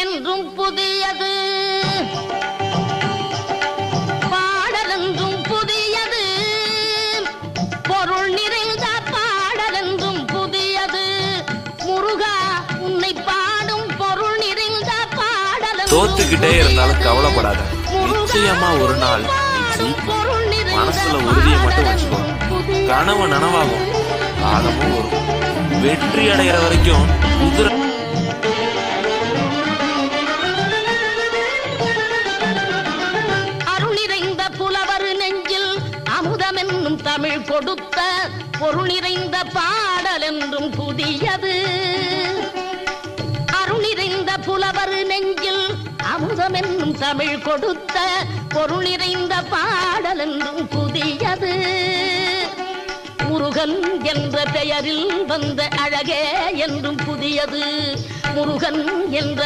என்றும் புதியது, பாடலென்றும் புதியது, பொருள் நிறைந்த பாடலென்றும் புதியது. முருகா உன்னை பாடும் பொருள் நிறைந்த பாடல். தோத்துக்கிட்டே இருந்தாலும் கவலைப்படாத, நிச்சயமா ஒரு நாள் மனசுல உறுதியை மட்டும் வச்சுக்கோ. கனவு நனவாகும், காலமும் வரும். வெற்றி அடைகிற வரைக்கும் குதிரை அருள் நிறைந்த புலவர் நெஞ்சில் அமுதம் என்னும் தமிழ் கொடுத்த பொருள் நிறைந்த பாடல் என்றும் புதியது. அருள் நிறைந்த புலவர் நெஞ்சில் அமுதம் என்னும் தமிழ் கொடுத்த பொருள் நிறைந்த பாடல் என்றும் புதியது. முருகன் என்ற பெயரில் வந்த அழகே என்றும் புதியது. முருகன் என்ற